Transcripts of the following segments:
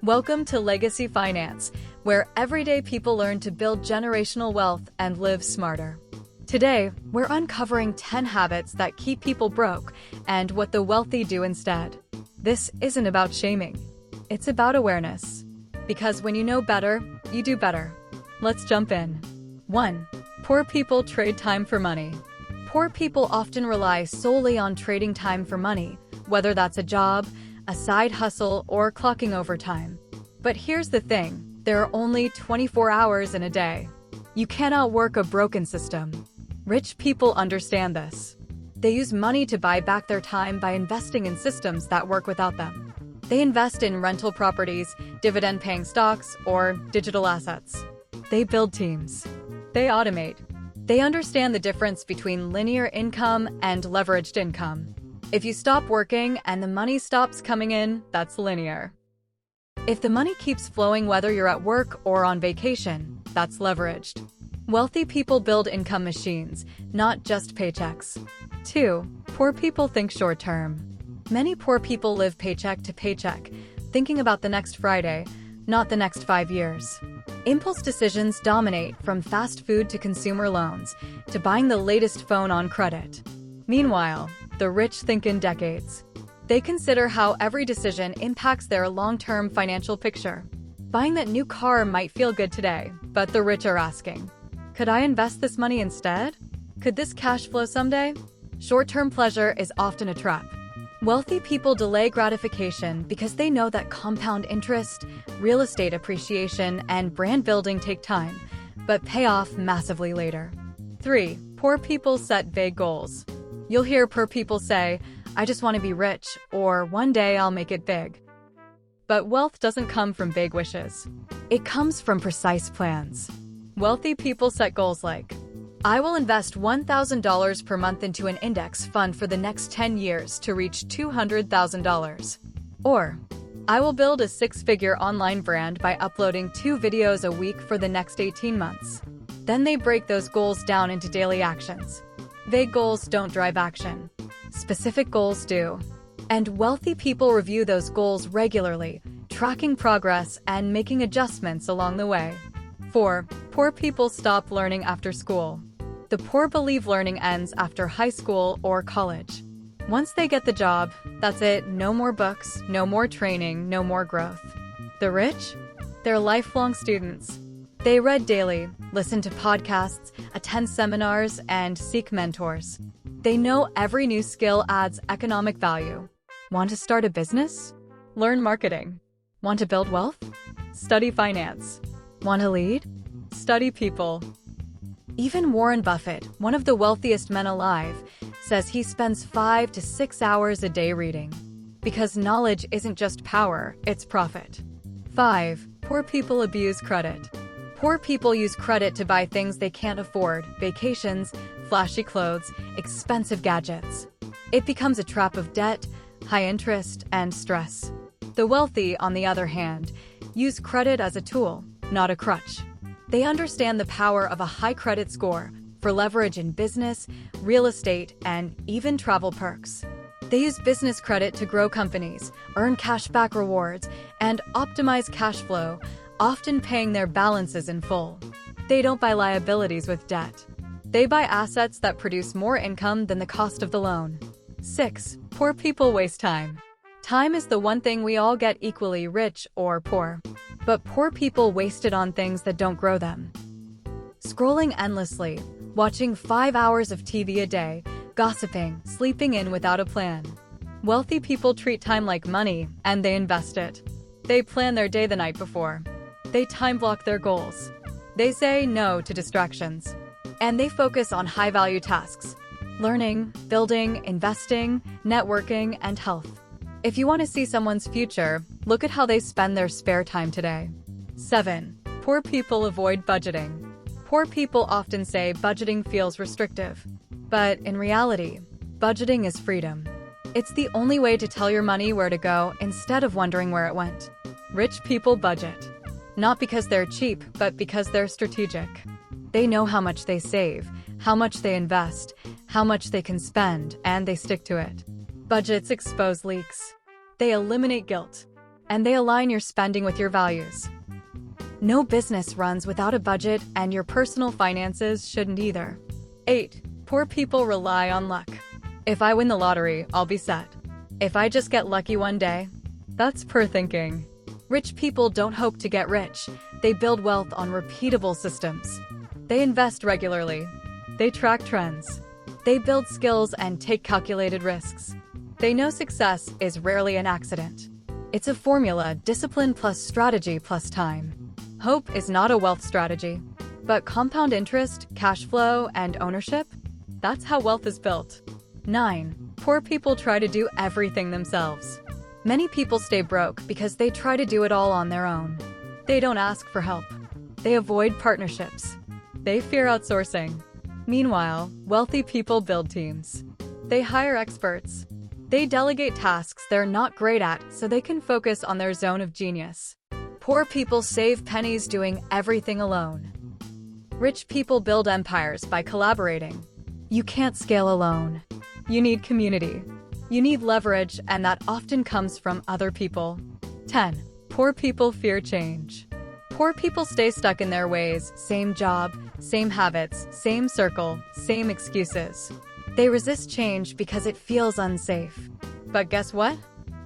Welcome to Legacy Finance, where everyday people learn to build generational wealth and live smarter. Today, we're uncovering 10 habits that keep people broke and what the wealthy do instead. This isn't about shaming. It's about awareness. Because when you know better, you do better. Let's jump in. 1. Poor people trade time for money. Poor people often rely solely on trading time for money, whether that's a job, a side hustle, or clocking overtime. But here's the thing, there are only 24 hours in a day. You cannot work a broken system. Rich people understand this. They use money to buy back their time by investing in systems that work without them. They invest in rental properties, dividend-paying stocks, or digital assets. They build teams. They automate. They understand the difference between linear income and leveraged income. If you stop working and the money stops coming in, that's linear. If the money keeps flowing whether you're at work or on vacation, that's leveraged. Wealthy people build income machines, not just paychecks. 2. Poor people think short-term. Many poor people live paycheck to paycheck, thinking about the next Friday, not the next 5 years. Impulse decisions dominate, from fast food to consumer loans, to buying the latest phone on credit. Meanwhile, the rich think in decades. They consider how every decision impacts their long-term financial picture. Buying that new car might feel good today, but the rich are asking, could I invest this money instead? Could this cash flow someday? Short-term pleasure is often a trap. Wealthy people delay gratification because they know that compound interest, real estate appreciation, and brand building take time, but pay off massively later. 3. Poor people set vague goals. You'll hear poor people say, I just want to be rich, or one day I'll make it big. But wealth doesn't come from vague wishes. It comes from precise plans. Wealthy people set goals like, I will invest $1,000 per month into an index fund for the next 10 years to reach $200,000. Or, I will build a 6-figure online brand by uploading 2 videos a week for the next 18 months. Then they break those goals down into daily actions. Vague goals don't drive action. Specific goals do. And wealthy people review those goals regularly, tracking progress and making adjustments along the way. 4. Poor people stop learning after school. The poor believe learning ends after high school or college. Once they get the job, that's it, no more books, no more training, no more growth. The rich? They're lifelong students. They read daily, listen to podcasts, attend seminars, and seek mentors. They know every new skill adds economic value. Want to start a business? Learn marketing. Want to build wealth? Study finance. Want to lead? Study people. Even Warren Buffett, one of the wealthiest men alive, says he spends 5 to 6 hours a day reading. Because knowledge isn't just power, it's profit. 5. Poor people abuse credit. Poor people use credit to buy things they can't afford, vacations, flashy clothes, expensive gadgets. It becomes a trap of debt, high interest, and stress. The wealthy, on the other hand, use credit as a tool, not a crutch. They understand the power of a high credit score for leverage in business, real estate, and even travel perks. They use business credit to grow companies, earn cashback rewards, and optimize cash flow, often paying their balances in full. They don't buy liabilities with debt. They buy assets that produce more income than the cost of the loan. 6. Poor people waste time. Time is the one thing we all get equally, rich or poor. But poor people waste it on things that don't grow them. Scrolling endlessly, watching 5 hours of TV a day, gossiping, sleeping in without a plan. Wealthy people treat time like money, and they invest it. They plan their day the night before. They time block their goals. They say no to distractions. And they focus on high-value tasks: learning, building, investing, networking, and health. If you want to see someone's future, look at how they spend their spare time today. 7. Poor people avoid budgeting. Poor people often say budgeting feels restrictive. But in reality, budgeting is freedom. It's the only way to tell your money where to go instead of wondering where it went. Rich people budget. Not because they're cheap, but because they're strategic. They know how much they save, how much they invest, how much they can spend, and they stick to it. Budgets expose leaks. They eliminate guilt. and they align your spending with your values. No business runs without a budget, and your personal finances shouldn't either. 8. Poor people rely on luck. If I win the lottery, I'll be set. If I just get lucky one day, that's poor thinking. Rich people don't hope to get rich. They build wealth on repeatable systems. They invest regularly. They track trends. They build skills and take calculated risks. They know success is rarely an accident. It's a formula: discipline plus strategy plus time. Hope is not a wealth strategy, but compound interest, cash flow, and ownership? That's how wealth is built. 9. Poor people try to do everything themselves. Many people stay broke because they try to do it all on their own. They don't ask for help. They avoid partnerships. They fear outsourcing. Meanwhile, wealthy people build teams. They hire experts. They delegate tasks they're not great at so they can focus on their zone of genius. Poor people save pennies doing everything alone. Rich people build empires by collaborating. You can't scale alone. You need community. You need leverage, and that often comes from other people. 10. Poor people fear change. Poor people stay stuck in their ways: same job, same habits, same circle, same excuses. They resist change because it feels unsafe. But guess what?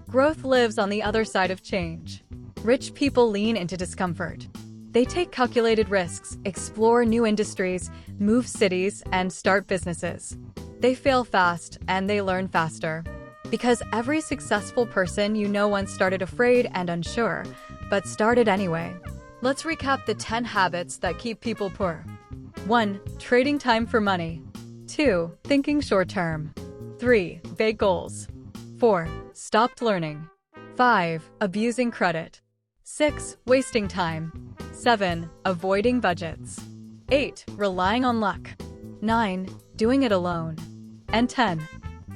Growth lives on the other side of change. Rich people lean into discomfort. They take calculated risks, explore new industries, move cities, and start businesses. They fail fast, and they learn faster. Because every successful person you know once started afraid and unsure, but started anyway. Let's recap the 10 habits that keep people poor. 1. Trading time for money. 2. Thinking short-term. 3. Vague goals. 4. Stopped learning. 5. Abusing credit. 6. Wasting time. 7. Avoiding budgets. 8. Relying on luck. 9. Doing it alone. And 10.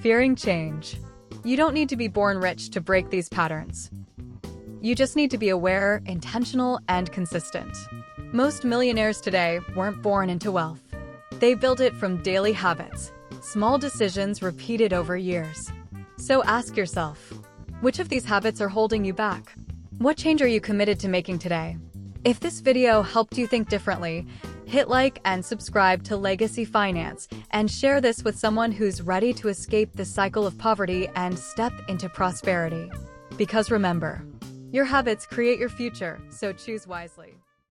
Fearing change. You don't need to be born rich to break these patterns. You just need to be aware, intentional, and consistent. Most millionaires today weren't born into wealth. They built it from daily habits, small decisions repeated over years. So ask yourself, which of these habits are holding you back? What change are you committed to making today? If this video helped you think differently, hit like and subscribe to Legacy Finance, and share this with someone who's ready to escape the cycle of poverty and step into prosperity. Because remember, your habits create your future, so choose wisely.